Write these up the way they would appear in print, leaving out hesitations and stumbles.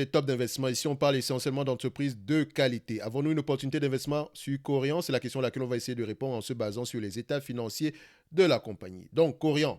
Les top d'investissement, ici on parle essentiellement d'entreprises de qualité. Avons-nous une opportunité d'investissement sur Corian? C'est la question à laquelle on va essayer de répondre en se basant sur les états financiers de la compagnie. Donc Corian,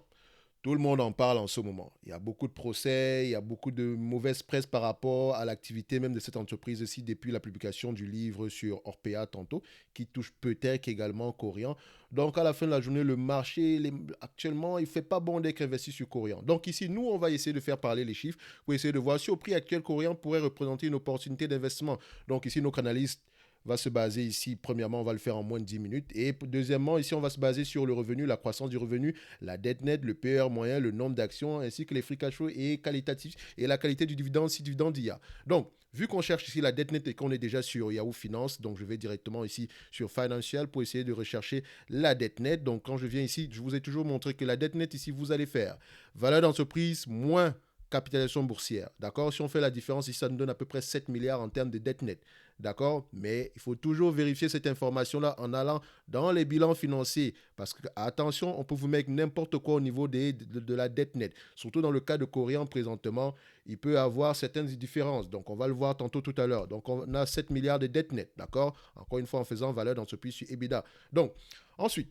tout le monde en parle en ce moment. Il y a beaucoup de procès, il y a beaucoup de mauvaise presse par rapport à l'activité même de cette entreprise aussi depuis la publication du livre sur Orpea tantôt, qui touche peut-être également Corian. Donc à la fin de la journée, le marché, actuellement, il ne fait pas bon d'être investi sur Corian. Donc ici, nous, on va essayer de faire parler les chiffres pour essayer de voir si au prix actuel, Corian pourrait représenter une opportunité d'investissement. Donc ici, nos canalistes va se baser ici, premièrement, on va le faire en moins de 10 minutes. Et deuxièmement, ici, on va se baser sur le revenu, la croissance du revenu, la dette nette, le PER moyen, le nombre d'actions, ainsi que les free cash flow et qualitatifs et la qualité du dividende si dividende il y a. Donc, vu qu'on cherche ici la dette nette et qu'on est déjà sur Yahoo Finance, donc je vais directement ici sur Financial pour essayer de rechercher la dette nette. Donc, quand je viens ici, je vous ai toujours montré que la dette nette ici, vous allez faire valeur d'entreprise moins capitalisation boursière. D'accord? Si on fait la différence, ici, ça nous donne à peu près 7 milliards en termes de dette nette. D'accord? Mais il faut toujours vérifier cette information-là en allant dans les bilans financiers. Parce que, attention, on peut vous mettre n'importe quoi au niveau de la dette nette. Surtout dans le cas de Corian présentement, il peut y avoir certaines différences. Donc, on va le voir tantôt tout à l'heure. Donc, on a 7 milliards de dette nette. D'accord? Encore une fois, en faisant valeur d'entreprise sur EBITDA. Donc, ensuite,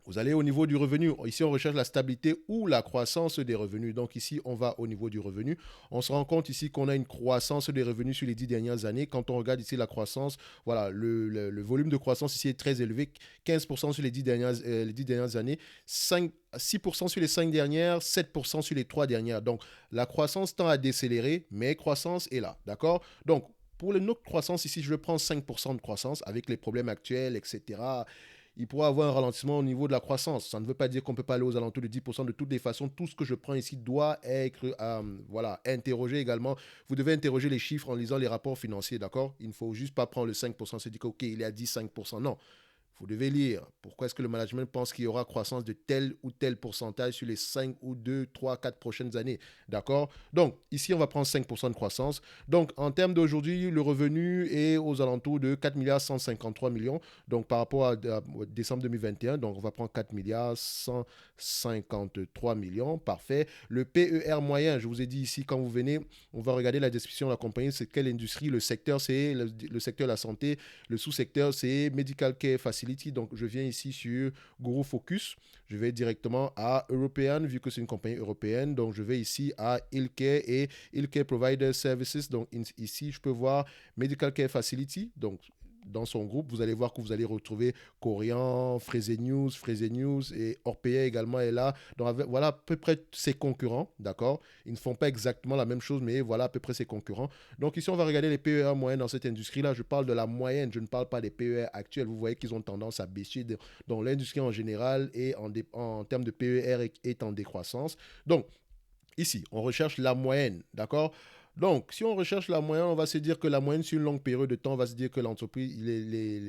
vous allez au niveau du revenu. Ici, on recherche la stabilité ou la croissance des revenus. Donc ici, on va au niveau du revenu. On se rend compte ici qu'on a une croissance des revenus sur les 10 dernières années. Quand on regarde ici la croissance, voilà, le volume de croissance ici est très élevé. 15% sur les 10 dernières années, 6% sur les 5 dernières, 7% sur les 3 dernières. Donc la croissance tend à décélérer, mais croissance est là. D'accord? Donc pour notre croissance ici, je prends 5% de croissance avec les problèmes actuels, etc. Il pourra avoir un ralentissement au niveau de la croissance. Ça ne veut pas dire qu'on ne peut pas aller aux alentours de 10%. De toutes les façons, tout ce que je prends ici doit être voilà, interrogé également. Vous devez interroger les chiffres en lisant les rapports financiers, d'accord? Il ne faut juste pas prendre le 5%, se dire OK, il est à 10, 5%. Non, vous devez lire pourquoi est-ce que le management pense qu'il y aura croissance de tel ou tel pourcentage sur les 5 ou 2, 3, 4 prochaines années. D'accord? Donc, ici, on va prendre 5% de croissance. Donc, en termes d'aujourd'hui, le revenu est aux alentours de 4 milliards 153 millions. Donc, par rapport à décembre 2021, donc on va prendre 4 milliards 153 millions. Parfait. Le PER moyen, je vous ai dit ici, quand vous venez, on va regarder la description de la compagnie, c'est quelle industrie, le secteur, c'est le secteur de la santé, le sous-secteur, c'est Medical Care Facility. Donc, je viens ici sur Guru Focus. Je vais directement à European, vu que c'est une compagnie européenne. Donc, je vais ici à Healthcare et Healthcare Provider Services. Donc, ici, je peux voir Medical Care Facility. Donc, dans son groupe, vous allez voir que vous allez retrouver Corian, Fraser News et Orpea également est là. Donc voilà à peu près ses concurrents, d'accord? Ils ne font pas exactement la même chose, mais voilà à peu près ses concurrents. Donc ici, on va regarder les PER moyennes dans cette industrie-là. Je parle de la moyenne, je ne parle pas des PER actuels. Vous voyez qu'ils ont tendance à baisser. Donc l'industrie en général et en termes de PER est en décroissance. Donc ici, on recherche la moyenne, d'accord? Donc, si on recherche la moyenne, on va se dire que la moyenne sur une longue période de temps, on va se dire que l'entreprise,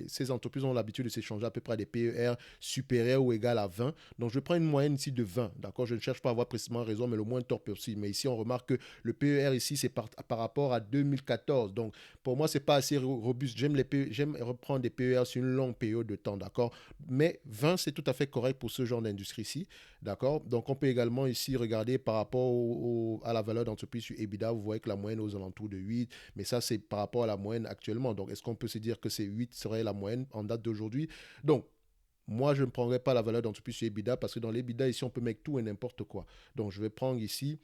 ces entreprises ont l'habitude de s'échanger à peu près à des PER supérieurs ou égales à 20. Donc, je prends une moyenne ici de 20, d'accord? Je ne cherche pas à avoir précisément raison, mais le moins tort possible. Mais ici, on remarque que le PER ici, c'est par rapport à 2014. Donc, pour moi, c'est pas assez robuste. J'aime reprendre des PER sur une longue période de temps, d'accord? Mais 20, c'est tout à fait correct pour ce genre d'industrie-ci. D'accord? Donc, on peut également ici regarder par rapport à la valeur d'entreprise sur EBITDA. Vous voyez que la moyenne est aux alentours de 8, mais ça, c'est par rapport à la moyenne actuellement. Donc, est-ce qu'on peut se dire que c'est 8 serait la moyenne en date d'aujourd'hui? Donc, moi, je ne prendrai pas la valeur d'entreprise sur EBITDA parce que dans l'EBITDA, ici, on peut mettre tout et n'importe quoi. Donc, je vais prendre ici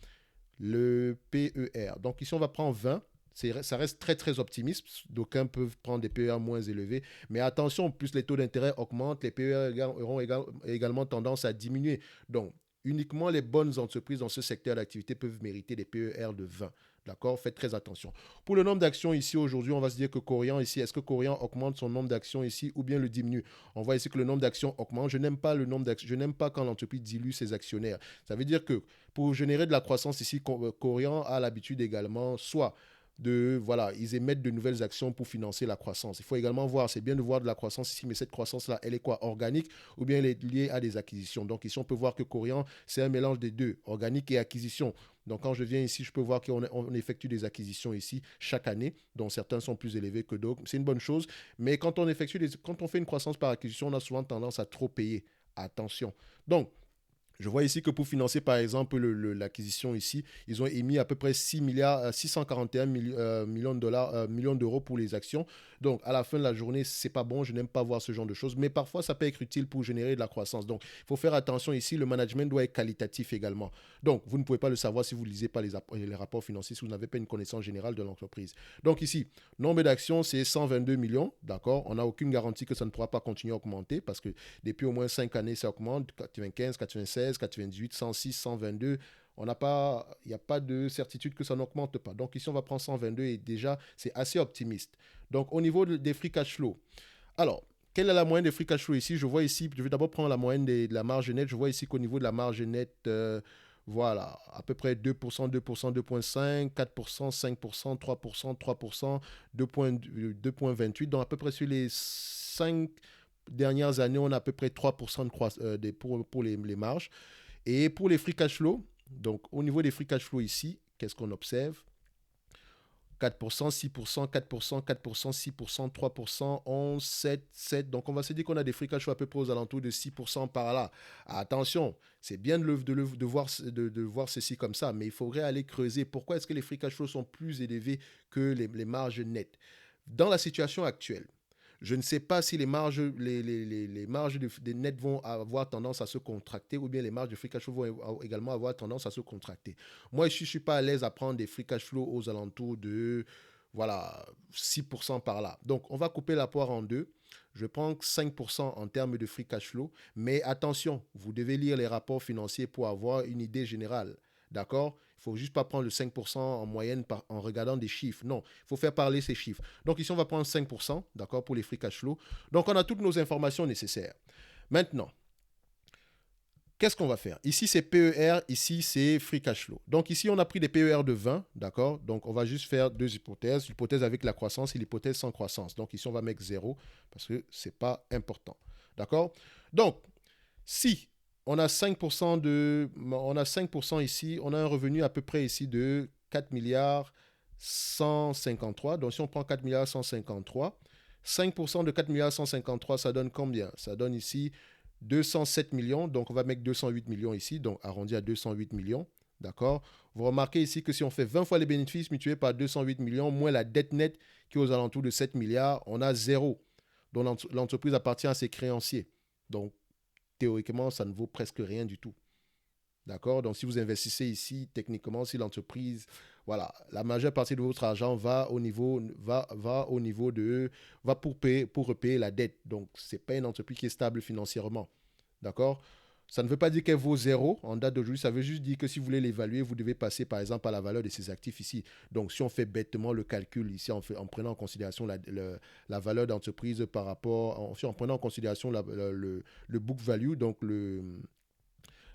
le PER. Donc, ici, on va prendre 20. Ça reste très, très optimiste. D'aucuns peuvent prendre des PER moins élevés. Mais attention, plus les taux d'intérêt augmentent, les PER auront également tendance à diminuer. Donc, uniquement les bonnes entreprises dans ce secteur d'activité peuvent mériter des PER de 20. D'accord? Faites très attention. Pour le nombre d'actions ici aujourd'hui, on va se dire que Corian ici, est-ce que Corian augmente son nombre d'actions ici ou bien le diminue? On voit ici que le nombre d'actions augmente. Je n'aime pas le nombre d'actions. Je n'aime pas quand l'entreprise dilue ses actionnaires. Ça veut dire que pour générer de la croissance ici, Corian a l'habitude également soit voilà, ils émettent de nouvelles actions pour financer la croissance. Il faut également voir, c'est bien de voir de la croissance ici, mais cette croissance-là, elle est quoi? Organique ou bien elle est liée à des acquisitions. Donc ici, on peut voir que Corian, c'est un mélange des deux, organique et acquisition. Donc quand je viens ici, je peux voir qu'on effectue des acquisitions ici chaque année, dont certains sont plus élevés que d'autres. C'est une bonne chose, mais quand on fait une croissance par acquisition, on a souvent tendance à trop payer. Attention. Donc, Je vois ici que pour financer, par exemple, l'acquisition ici, ils ont émis à peu près 6 milliards, 641 millions de dollars, millions d'euros pour les actions. Donc, à la fin de la journée, c'est pas bon. Je n'aime pas voir ce genre de choses. Mais parfois, ça peut être utile pour générer de la croissance. Donc, il faut faire attention ici. Le management doit être qualitatif également. Donc, vous ne pouvez pas le savoir si vous ne lisez pas les rapports financiers, si vous n'avez pas une connaissance générale de l'entreprise. Donc, ici, nombre d'actions, c'est 122 millions. D'accord. On n'a aucune garantie que ça ne pourra pas continuer à augmenter parce que depuis au moins 5 années, ça augmente. 95, 96, 98, 106, 122. Il n'y a pas de certitude que ça n'augmente pas. Donc ici, on va prendre 122 et déjà, c'est assez optimiste. Donc au niveau des free cash flow. Alors, quelle est la moyenne des free cash flow ici? Je vois ici, je vais d'abord prendre la moyenne de la marge nette. Je vois ici qu'au niveau de la marge nette, voilà, à peu près 2%, 2%, 2,5%, 4%, 5%, 3%, 3%, 2,28%. Donc à peu près sur les 5 dernières années, on a à peu près 3% pour les marges. Et pour les free cash flow, donc au niveau des free cash flow ici, qu'est-ce qu'on observe? 4%, 6%, 4%, 4%, 6%, 3%, 11, 7, 7. Donc, on va se dire qu'on a des free cash flow à peu près aux alentours de 6% par là. Attention, c'est bien de voir ceci comme ça, mais il faudrait aller creuser. Pourquoi est-ce que les free cash flow sont plus élevés que les marges nettes? Dans la situation actuelle, je ne sais pas si les marges des nets vont avoir tendance à se contracter ou bien les marges de free cash flow vont également avoir tendance à se contracter. Moi, je ne suis pas à l'aise à prendre des free cash flow aux alentours de voilà, 6% par là. Donc, on va couper la poire en deux. Je prends 5% en termes de free cash flow. Mais attention, vous devez lire les rapports financiers pour avoir une idée générale. D'accord? Il ne faut juste pas prendre le 5% en moyenne en regardant des chiffres. Non, il faut faire parler ces chiffres. Donc ici, on va prendre 5%, d'accord, pour les free cash flow. Donc on a toutes nos informations nécessaires. Maintenant, qu'est-ce qu'on va faire? Ici, c'est PER, ici, c'est free cash flow. Donc ici, on a pris des PER de 20, d'accord? Donc on va juste faire deux hypothèses, l'hypothèse avec la croissance et l'hypothèse sans croissance. Donc ici, on va mettre 0 parce que ce n'est pas important. D'accord? Donc, si on a 5% ici, on a un revenu à peu près ici de 4 milliards 153. Donc si on prend 4 milliards 153, 5% de 4 milliards 153, ça donne combien? Ça donne ici 207 millions. Donc on va mettre 208 millions ici, donc arrondi à 208 millions. D'accord? Vous remarquez ici que si on fait 20 fois les bénéfices mutués par 208 millions, moins la dette nette qui est aux alentours de 7 milliards, on a zéro. Donc l'entreprise appartient à ses créanciers. Donc théoriquement, ça ne vaut presque rien du tout. D'accord? Donc, si vous investissez ici, techniquement, si l'entreprise, voilà, la majeure partie de votre argent va pour repayer la dette. Donc, ce n'est pas une entreprise qui est stable financièrement. D'accord? Ça ne veut pas dire qu'elle vaut zéro en date d'aujourd'hui. Ça veut juste dire que si vous voulez l'évaluer, vous devez passer par exemple à la valeur de ses actifs ici. Donc, si on fait bêtement le calcul ici en prenant en considération la valeur d'entreprise par rapport, en prenant en considération le book value, donc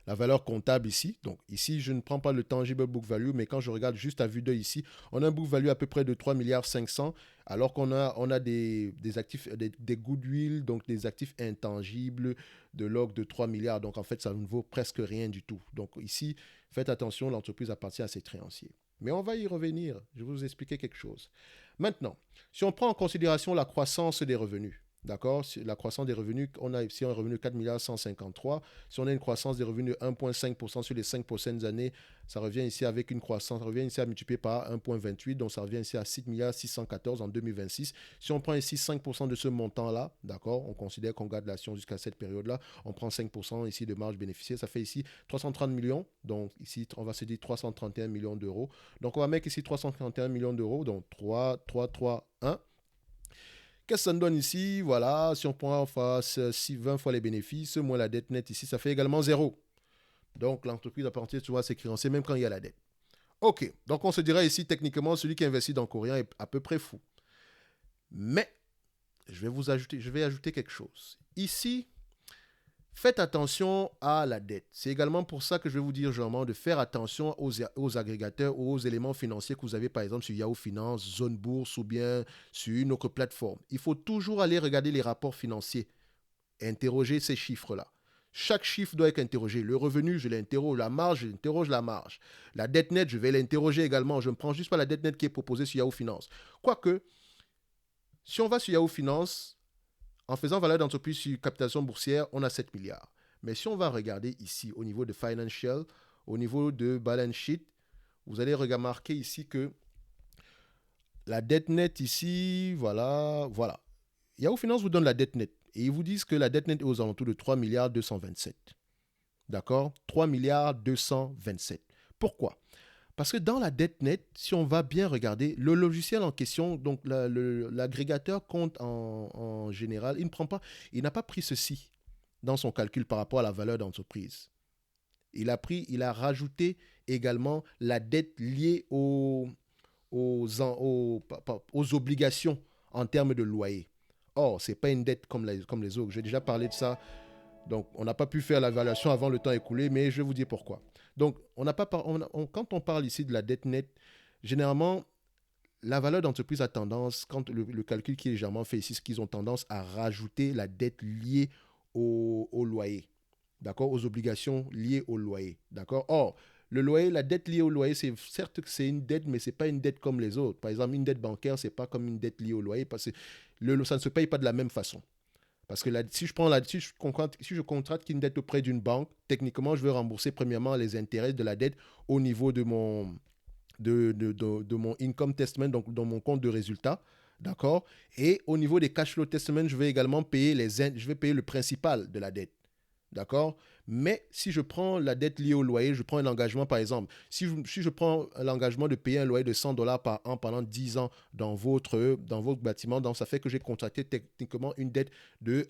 la valeur comptable ici. Donc ici, je ne prends pas le tangible book value, mais quand je regarde juste à vue d'œil ici, on a un book value à peu près de 3 milliards 500, alors qu'on a des actifs, des goodwill, donc des actifs intangibles de l'ordre de 3 milliards. Donc en fait, ça ne vaut presque rien du tout. Donc ici, faites attention, l'entreprise appartient à ses créanciers. Mais on va y revenir. Je vais vous expliquer quelque chose. Maintenant, si on prend en considération la croissance des revenus, d'accord, la croissance des revenus, on a ici un revenu de 4 milliards 153. Si on a une croissance des revenus de 1,5% sur les 5 prochaines années, ça revient ici avec une croissance, ça revient ici à multiplier par 1,28, donc ça revient ici à 6 milliards 614 en 2026. Si on prend ici 5% de ce montant-là, d'accord, on considère qu'on garde l'action jusqu'à cette période-là, on prend 5% ici de marge bénéficiaire, ça fait ici 330 millions, donc ici on va se dire 331 millions d'euros. Donc on va mettre ici 331 millions d'euros, donc 3, 3, 3, 1. Qu'est-ce que ça nous donne ici? Voilà, si on prend en face 20 fois les bénéfices, moins la dette nette ici, ça fait également 0. Donc l'entreprise appartient toujours à ses créanciers, même quand il y a la dette. Ok, donc on se dirait ici, techniquement, celui qui investit dans Corian est à peu près fou. Mais, je vais ajouter quelque chose. Ici, faites attention à la dette. C'est également pour ça que je vais vous dire, Germain, de faire attention aux agrégateurs ou aux éléments financiers que vous avez, par exemple, sur Yahoo Finance, Zone Bourse ou bien sur une autre plateforme. Il faut toujours aller regarder les rapports financiers et interroger ces chiffres-là. Chaque chiffre doit être interrogé. Le revenu, je l'interroge. La marge, je l'interroge la marge. La dette nette, je vais l'interroger également. Je ne prends juste pas la dette nette qui est proposée sur Yahoo Finance. Quoique, si on va sur Yahoo Finance, en faisant valeur d'entreprise sur capitalisation boursière, on a 7 milliards. Mais si on va regarder ici au niveau de Financial, au niveau de Balance Sheet, vous allez remarquer ici que la dette nette ici, voilà. Yahoo Finance vous donne la dette nette et ils vous disent que la dette nette est aux alentours de 3 milliards 227. D'accord? 3 milliards 227. Pourquoi? Parce que dans la dette nette, si on va bien regarder, le logiciel en question, donc l'agrégateur compte en général, il n'a pas pris ceci dans son calcul par rapport à la valeur d'entreprise. Il a rajouté également la dette liée aux obligations en termes de loyer. Or, ce n'est pas une dette comme les autres. J'ai déjà parlé de ça. Donc, on n'a pas pu faire l'évaluation avant le temps écoulé, mais je vais vous dire pourquoi. Donc, quand on parle ici de la dette nette, généralement, la valeur d'entreprise a tendance, quand le calcul qui est légèrement fait ici, c'est qu'ils ont tendance à rajouter la dette liée au loyer. D'accord? Aux obligations liées au loyer. D'accord? Or, le loyer, la dette liée au loyer, c'est certes que c'est une dette, mais ce n'est pas une dette comme les autres. Par exemple, une dette bancaire, ce n'est pas comme une dette liée au loyer parce que ça ne se paye pas de la même façon. Parce que si je contracte une dette auprès d'une banque, techniquement, je vais rembourser premièrement les intérêts de la dette au niveau de mon income testament, donc dans mon compte de résultat. D'accord? Et au niveau des cash flow testament, je vais également payer le principal de la dette. D'accord? Mais si je prends la dette liée au loyer, je prends un engagement, par exemple. Si je prends l'engagement de payer un loyer de 100 dollars par an pendant 10 ans dans votre bâtiment, donc ça fait que j'ai contracté techniquement une dette de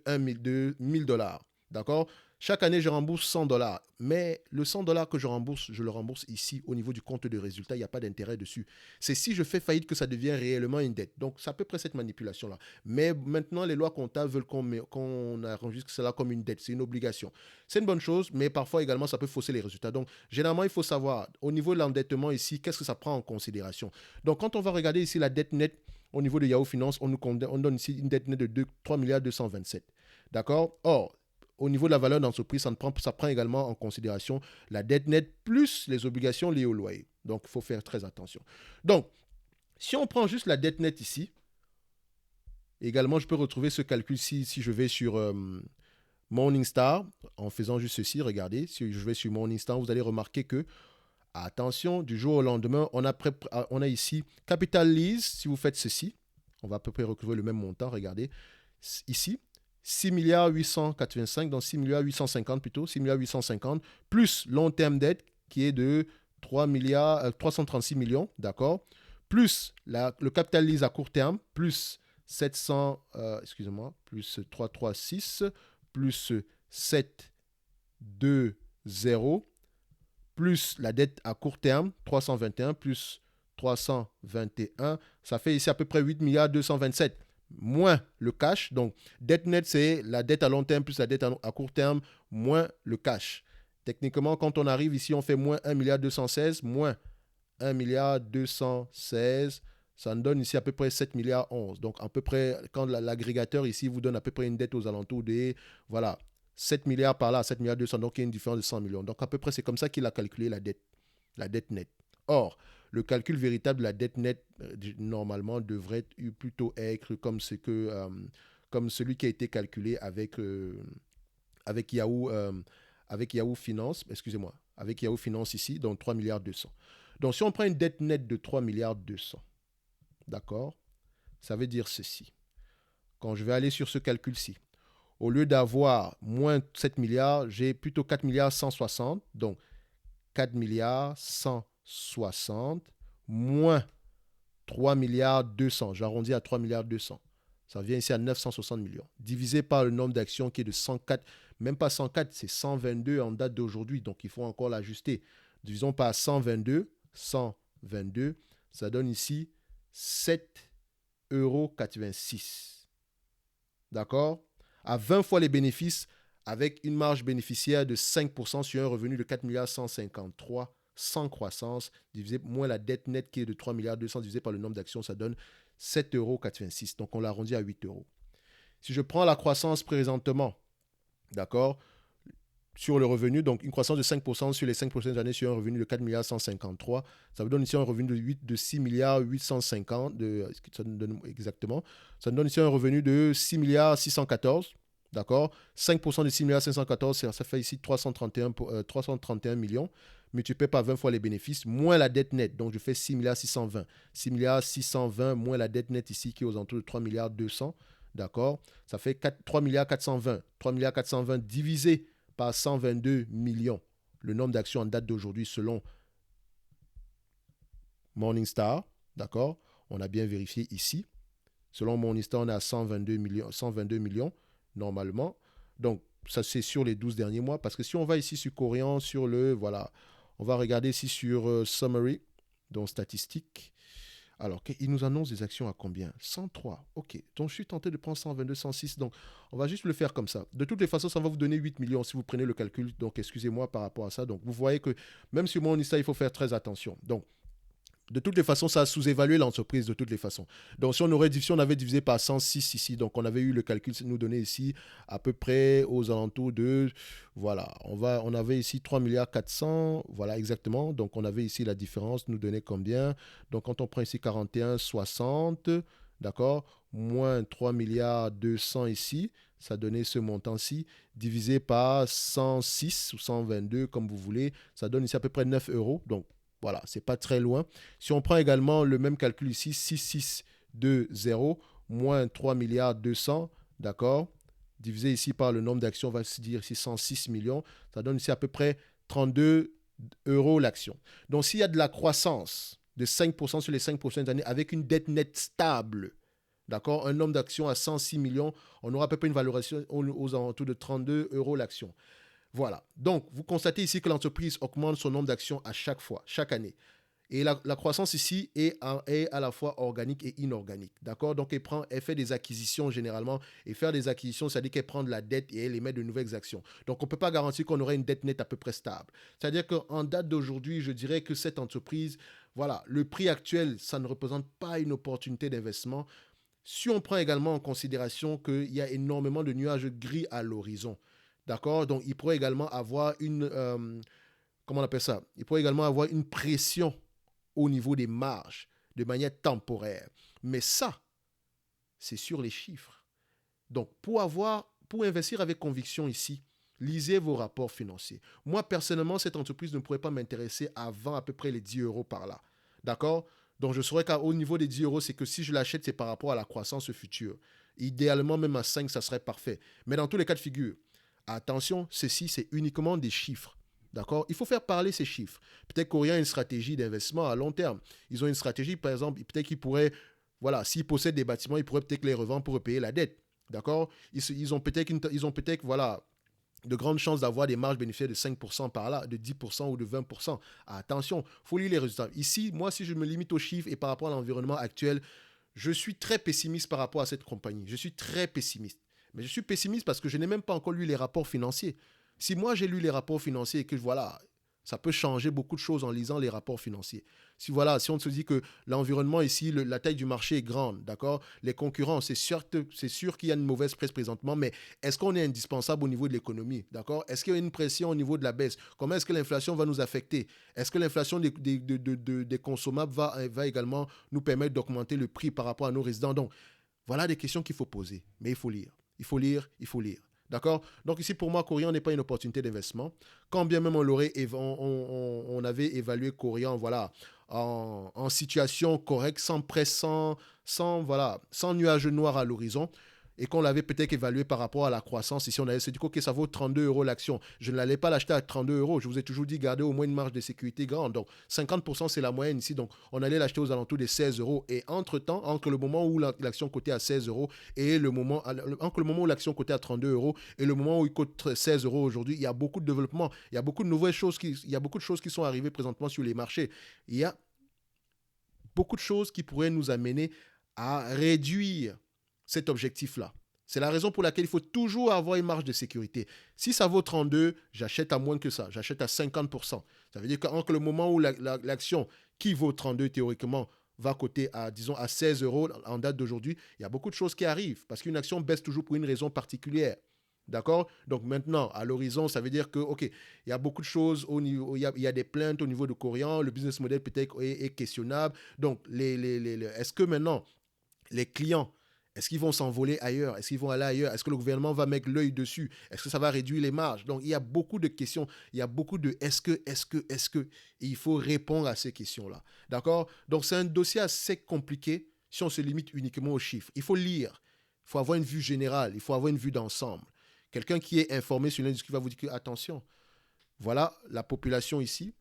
1000 dollars. D'accord? Chaque année, je rembourse 100 dollars. Mais le 100 dollars que je le rembourse ici au niveau du compte de résultat. Il n'y a pas d'intérêt dessus. C'est si je fais faillite que ça devient réellement une dette. Donc, c'est à peu près cette manipulation-là. Mais maintenant, les lois comptables veulent qu'on enregistre cela comme une dette. C'est une obligation. C'est une bonne chose, mais parfois également, ça peut fausser les résultats. Donc, généralement, il faut savoir, au niveau de l'endettement ici, qu'est-ce que ça prend en considération. Donc, quand on va regarder ici la dette nette, au niveau de Yahoo Finance, on donne ici une dette nette de 3 milliards 227. D'accord? Or, au niveau de la valeur d'entreprise, ça prend également en considération la dette nette plus les obligations liées au loyer. Donc, il faut faire très attention. Donc, si on prend juste la dette nette ici, également, je peux retrouver ce calcul-ci si je vais sur Morningstar, en faisant juste ceci. Regardez, si je vais sur Morningstar, vous allez remarquer que, attention, du jour au lendemain, on a ici Capital Lease. Si vous faites ceci, on va à peu près retrouver le même montant. Regardez, ici, 6 milliards 885, donc 6 milliards 850 plutôt, 6 milliards 850, plus long terme dette qui est de 336 millions, d'accord, plus le capital lease à court terme, plus 336, plus 720, plus la dette à court terme, 321, plus 321, ça fait ici à peu près 8 milliards 227. Moins le cash. Donc, dette nette, c'est la dette à long terme plus la dette à court terme, moins le cash. Techniquement, quand on arrive ici, on fait moins 1 milliard 216, moins 1 milliard 216. Ça nous donne ici à peu près 7 milliards 11. Donc, à peu près, quand l'agrégateur ici vous donne à peu près une dette aux alentours des, voilà, 7 milliards par là, 7 milliards 200, donc il y a une différence de 100 millions. Donc, à peu près, c'est comme ça qu'il a calculé la dette nette. Or, le calcul véritable de la dette nette, normalement, devrait plutôt être comme celui qui a été calculé avec Yahoo Finance, excusez-moi, avec Yahoo Finance ici, donc 3 milliards 200. Donc, si on prend une dette nette de 3 milliards 200, d'accord, ça veut dire ceci. Quand je vais aller sur ce calcul-ci, au lieu d'avoir moins 7 milliards, j'ai plutôt 4 milliards 160, donc 4 milliards 160 moins 3 milliards 200. J'arrondis à 3 milliards 200. Ça vient ici à 960 millions. Divisé par le nombre d'actions qui est de 104, même pas 104, c'est 122 en date d'aujourd'hui. Donc, il faut encore l'ajuster. Divisons par 122, ça donne ici 7,86 €. D'accord? À 20 fois les bénéfices, avec une marge bénéficiaire de 5% sur un revenu de 4 milliards 153 sans croissance, divisé moins la dette nette qui est de 3 milliards 200 divisé par le nombre d'actions, ça donne 7,86 €. Donc, on l'arrondit à 8 €. Si je prends la croissance présentement, d'accord, sur le revenu, donc une croissance de 5% sur les 5 prochaines années sur un revenu de 4 milliards 153, ça vous donne ici un revenu de 6 milliards 850, ça nous donne exactement, ça nous donne ici un revenu de 6 milliards 614, D'accord? 5% de 6 514, ça fait ici 331 millions. Multiplié par 20 fois les bénéfices, moins la dette nette. Donc, je fais 6 620. 6 620 moins la dette nette ici qui est aux alentours de 3 200. D'accord? Ça fait 3 420. 3 420 divisé par 122 millions. Le nombre d'actions en date d'aujourd'hui selon Morningstar. D'accord? On a bien vérifié ici. Selon Morningstar, on est à 122 millions normalement. Donc, ça, c'est sur les 12 derniers mois. Parce que si on va ici sur Corian, sur le... Voilà. On va regarder ici sur Summary, donc statistiques. Alors, il nous annonce des actions à combien? 103. OK. Donc, je suis tenté de prendre 122, 106. Donc, on va juste le faire comme ça. De toutes les façons, ça va vous donner 8 millions si vous prenez le calcul. Donc, excusez-moi par rapport à ça. Donc, vous voyez que même sur Morningstar, il faut faire très attention. Donc, de toutes les façons, ça a sous-évalué l'entreprise de toutes les façons. Donc, si on avait divisé par 106 ici, donc on avait eu le calcul, nous donnait ici à peu près aux alentours de, voilà, on avait ici 3 milliards 400, voilà exactement. Donc, on avait ici la différence, nous donnait combien? Donc, quand on prend ici 41,60, d'accord, moins 3 milliards 200 ici, ça donnait ce montant-ci, divisé par 106 ou 122, comme vous voulez, ça donne ici à peu près 9 euros. Donc, voilà, c'est pas très loin. Si on prend également le même calcul ici, 6620 moins 3 milliards 200, d'accord, divisé ici par le nombre d'actions, on va se dire ici 106 millions, ça donne ici à peu près 32 euros l'action. Donc, s'il y a de la croissance de 5% sur les 5 prochaines années avec une dette nette stable, d'accord, un nombre d'actions à 106 millions, on aura à peu près une valorisation aux alentours de 32 euros l'action. Voilà. Donc, vous constatez ici que l'entreprise augmente son nombre d'actions à chaque fois, chaque année. Et la croissance ici est à la fois organique et inorganique. D'accord? Donc, elle fait des acquisitions généralement. Et faire des acquisitions, ça veut dire qu'elle prend de la dette et elle émet de nouvelles actions. Donc, on ne peut pas garantir qu'on aurait une dette nette à peu près stable. C'est-à-dire qu'en date d'aujourd'hui, je dirais que cette entreprise, voilà, le prix actuel, ça ne représente pas une opportunité d'investissement. Si on prend également en considération qu'il y a énormément de nuages gris à l'horizon, d'accord? Donc, il pourrait également avoir comment on appelle ça? Il pourrait également avoir une pression au niveau des marges de manière temporaire. Mais ça, c'est sur les chiffres. Donc, pour investir avec conviction ici, lisez vos rapports financiers. Moi, personnellement, cette entreprise ne pourrait pas m'intéresser avant à peu près les 10 euros par là. D'accord? Donc, je saurais qu'au niveau des 10 euros, c'est que si je l'achète, c'est par rapport à la croissance future. Idéalement, même à 5, ça serait parfait. Mais dans tous les cas de figure, attention, ceci, c'est uniquement des chiffres. D'accord? Il faut faire parler ces chiffres. Peut-être qu'Orient a une stratégie d'investissement à long terme. Ils ont une stratégie, par exemple, peut-être qu'ils pourraient, voilà, s'ils possèdent des bâtiments, ils pourraient peut-être les revendre pour repayer la dette. D'accord? Ils ont peut-être, voilà, de grandes chances d'avoir des marges bénéficiaires de 5% par là, de 10% ou de 20%. Attention, il faut lire les résultats. Ici, moi, si je me limite aux chiffres et par rapport à l'environnement actuel, je suis très pessimiste par rapport à cette compagnie. Je suis très pessimiste. Mais je suis pessimiste parce que je n'ai même pas encore lu les rapports financiers. Si moi j'ai lu les rapports financiers et que voilà, ça peut changer beaucoup de choses en lisant les rapports financiers. Si voilà, si on se dit que l'environnement ici, la taille du marché est grande, d'accord? Les concurrents, c'est sûr qu'il y a une mauvaise presse présentement, mais est-ce qu'on est indispensable au niveau de l'économie, d'accord? Est-ce qu'il y a une pression au niveau de la baisse? Comment est-ce que l'inflation va nous affecter? Est-ce que l'inflation des consommables va également nous permettre d'augmenter le prix par rapport à nos résidents? Donc, voilà des questions qu'il faut poser, mais il faut lire. Il faut lire, il faut lire. D'accord? Donc ici, pour moi, Corian n'est pas une opportunité d'investissement. Quand bien même on avait évalué Corian, voilà, en situation correcte, sans presse, voilà, sans nuage noir à l'horizon, et qu'on l'avait peut-être évalué par rapport à la croissance, ici on avait se dit que ça vaut 32 euros l'action. Je ne l'allais pas l'acheter à 32 euros. Je vous ai toujours dit, gardez au moins une marge de sécurité grande. Donc 50% c'est la moyenne ici. Donc on allait l'acheter aux alentours des 16 euros. Et entre-temps, entre le moment où l'action cotait à 16 euros et entre le moment où l'action cotait à 32 euros et le moment où il coûte 16 euros aujourd'hui, il y a beaucoup de développement. Il y a beaucoup de nouvelles choses il y a beaucoup de choses qui sont arrivées présentement sur les marchés. Il y a beaucoup de choses qui pourraient nous amener à réduire cet objectif-là. C'est la raison pour laquelle il faut toujours avoir une marge de sécurité. Si ça vaut 32, j'achète à moins que ça. J'achète à 50%. Ça veut dire qu'entre le moment où l'action qui vaut 32 théoriquement va coter à, disons, à 16 euros en date d'aujourd'hui, il y a beaucoup de choses qui arrivent parce qu'une action baisse toujours pour une raison particulière. D'accord? Donc maintenant, à l'horizon, ça veut dire que, OK, il y a beaucoup de choses, il y a des plaintes au niveau de Corian, le business model peut-être est questionnable. Donc, est-ce que maintenant, les clients, Est-ce qu'ils vont s'envoler ailleurs? Est-ce qu'ils vont aller ailleurs? Est-ce que le gouvernement va mettre l'œil dessus? Est-ce que ça va réduire les marges? Donc, il y a beaucoup de questions. Il y a beaucoup de est-ce que. Et il faut répondre à ces questions-là. D'accord? Donc, c'est un dossier assez compliqué si on se limite uniquement aux chiffres. Il faut lire. Il faut avoir une vue générale. Il faut avoir une vue d'ensemble. Quelqu'un qui est informé sur l'industrie va vous dire que, attention, voilà la population ici.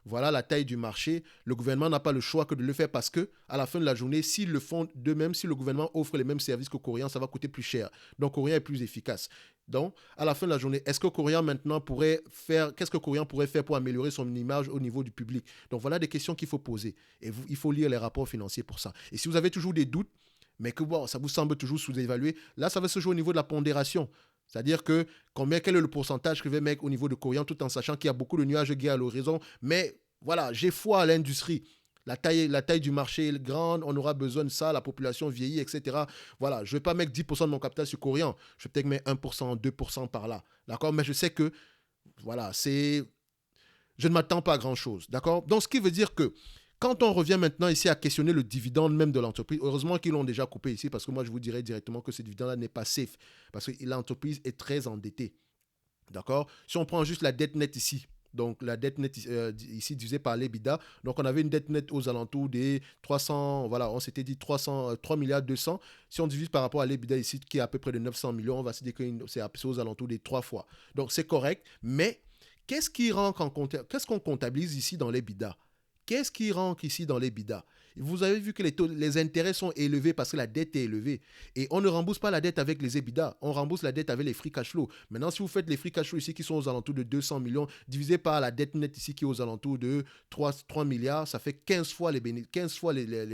Voilà la taille du marché. Le gouvernement n'a pas le choix que de le faire parce que, à la fin de la journée, s'ils le font d'eux-mêmes, si le gouvernement offre les mêmes services qu'au Corian, ça va coûter plus cher. Donc, Corian est plus efficace. Donc, à la fin de la journée, est-ce que Corian maintenant pourrait faire, qu'est-ce que Corian pourrait faire pour améliorer son image au niveau du public? Donc, voilà des questions qu'il faut poser. Et il faut lire les rapports financiers pour ça. Et si vous avez toujours des doutes, mais que bon, ça vous semble toujours sous-évalué, là, ça va se jouer au niveau de la pondération. C'est-à-dire que quel est le pourcentage que je vais mettre au niveau de Corian tout en sachant qu'il y a beaucoup de nuages gris à l'horizon. Mais voilà, j'ai foi à l'industrie. La taille du marché est grande, on aura besoin de ça, la population vieillit, etc. Voilà, je ne vais pas mettre 10% de mon capital sur Corian. Je vais peut-être mettre 1%, 2% par là. D'accord? Mais je sais que, voilà, je ne m'attends pas à grand-chose. D'accord? Donc, ce qui veut dire que quand on revient maintenant ici à questionner le dividende même de l'entreprise, heureusement qu'ils l'ont déjà coupé ici parce que moi, je vous dirais directement que ce dividende-là n'est pas safe parce que l'entreprise est très endettée. D'accord? Si on prend juste la dette nette ici, donc la dette nette ici divisée par l'EBITDA, donc on avait une dette nette aux alentours des 300, voilà, on s'était dit 3 milliards 200. Si on divise par rapport à l'EBITDA ici qui est à peu près de 900 millions, on va se dire que c'est aux alentours des 3 fois. Donc c'est correct, mais qu'est-ce qu'on comptabilise ici dans l'EBITDA? Qu'est-ce qui rentre ici dans l'EBITDA? Vous avez vu que les intérêts sont élevés parce que la dette est élevée. Et on ne rembourse pas la dette avec les EBITDA, on rembourse la dette avec les free cash flow. Maintenant, si vous faites les free cash flow ici qui sont aux alentours de 200 millions, divisé par la dette nette ici qui est aux alentours de 3 milliards, ça fait 15 fois les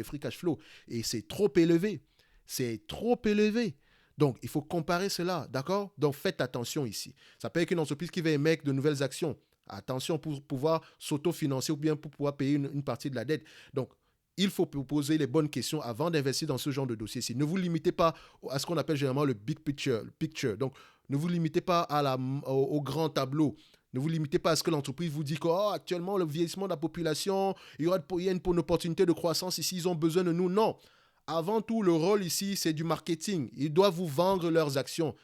free cash flow. Et c'est trop élevé. C'est trop élevé. Donc, il faut comparer cela, d'accord? Donc, faites attention ici. Ça peut être une entreprise qui va émettre de nouvelles actions. Attention pour pouvoir s'autofinancer ou bien pour pouvoir payer une partie de la dette. Donc, il faut poser les bonnes questions avant d'investir dans ce genre de dossier-ci. Ne vous limitez pas à ce qu'on appelle généralement le big picture. Donc, ne vous limitez pas au grand tableau. Ne vous limitez pas à ce que l'entreprise vous dit qu'actuellement, le vieillissement de la population, il y a une opportunité de croissance ici, ils ont besoin de nous. Non. Avant tout, le rôle ici, c'est du marketing. Ils doivent vous vendre leurs actions.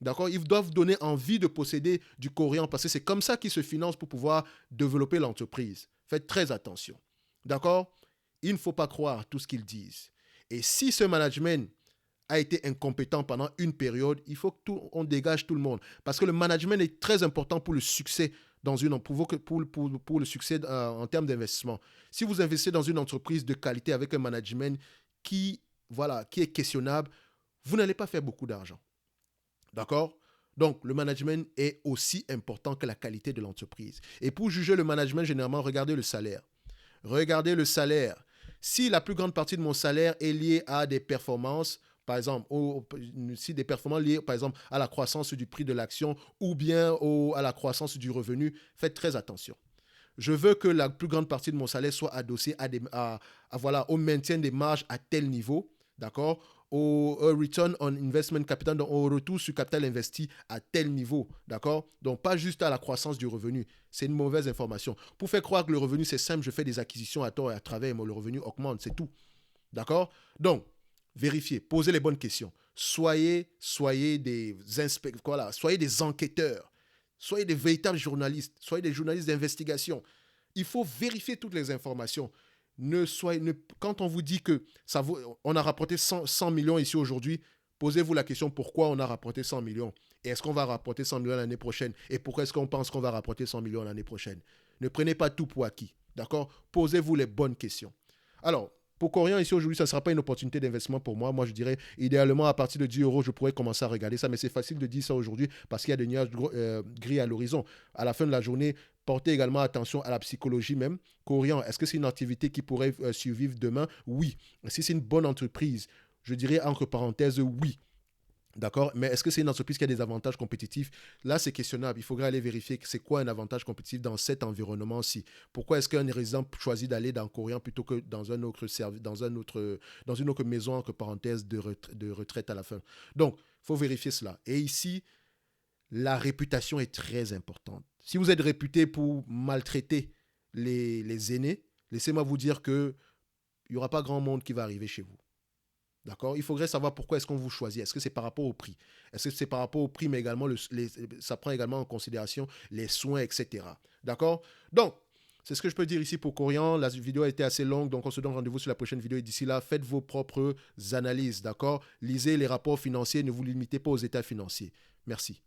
D'accord? Ils doivent donner envie de posséder du Corian parce que c'est comme ça qu'ils se financent pour pouvoir développer l'entreprise. Faites très attention. D'accord? Il ne faut pas croire tout ce qu'ils disent. Et si ce management a été incompétent pendant une période, il faut qu'on dégage tout le monde. Parce que le management est très important pour le succès pour le succès en termes d'investissement. Si vous investissez dans une entreprise de qualité avec un management qui est questionnable, vous n'allez pas faire beaucoup d'argent. D'accord? Donc, le management est aussi important que la qualité de l'entreprise. Et pour juger le management, généralement, regardez le salaire. Regardez le salaire. Si la plus grande partie de mon salaire est liée à des performances, par exemple, si des performances liées, par exemple, à la croissance du prix de l'action ou bien à la croissance du revenu, faites très attention. Je veux que la plus grande partie de mon salaire soit adossée au maintien des marges à tel niveau, d'accord? Au return on investment capital, donc au retour sur capital investi à tel niveau, d'accord? Donc pas juste à la croissance du revenu. C'est une mauvaise information. Pour faire croire que le revenu c'est simple, je fais des acquisitions à tort et à travers, mais le revenu augmente, c'est tout. D'accord? Donc, vérifiez, posez les bonnes questions. Soyez des enquêteurs. Soyez des véritables journalistes. Soyez des journalistes d'investigation. Il faut vérifier toutes les informations. Quand on vous dit que on a rapporté 100 millions ici aujourd'hui, posez-vous la question pourquoi on a rapporté 100 millions. Et est-ce qu'on va rapporter 100 millions l'année prochaine? Et pourquoi est-ce qu'on pense qu'on va rapporter 100 millions l'année prochaine? Ne prenez pas tout pour acquis. D'accord? Posez-vous les bonnes questions. Alors, pour Corian, ici aujourd'hui, ça ne sera pas une opportunité d'investissement pour moi. Moi, je dirais, idéalement, à partir de 10 euros, je pourrais commencer à regarder ça. Mais c'est facile de dire ça aujourd'hui parce qu'il y a des nuages gris à l'horizon. À la fin de la journée, portez également attention à la psychologie même. Corian, est-ce que c'est une activité qui pourrait survivre demain? Oui. Si c'est une bonne entreprise, je dirais entre parenthèses, oui. D'accord? Mais est-ce que c'est une entreprise qui a des avantages compétitifs? Là, c'est questionnable. Il faudrait aller vérifier que c'est quoi un avantage compétitif dans cet environnement-ci. Pourquoi est-ce qu'un résident choisit d'aller dans Corian plutôt que dans un autre service, dans une autre maison, entre parenthèses, de retraite à la fin? Donc, il faut vérifier cela. Et ici, la réputation est très importante. Si vous êtes réputé pour maltraiter les aînés, laissez-moi vous dire qu'il n'y aura pas grand monde qui va arriver chez vous. D'accord? Il faudrait savoir pourquoi est-ce qu'on vous choisit. Est-ce que c'est par rapport au prix? Est-ce que c'est par rapport au prix, mais également, ça prend également en considération les soins, etc. D'accord? Donc, c'est ce que je peux dire ici pour Corian. La vidéo a été assez longue, donc on se donne rendez-vous sur la prochaine vidéo. Et d'ici là, faites vos propres analyses, d'accord? Lisez les rapports financiers, ne vous limitez pas aux états financiers. Merci.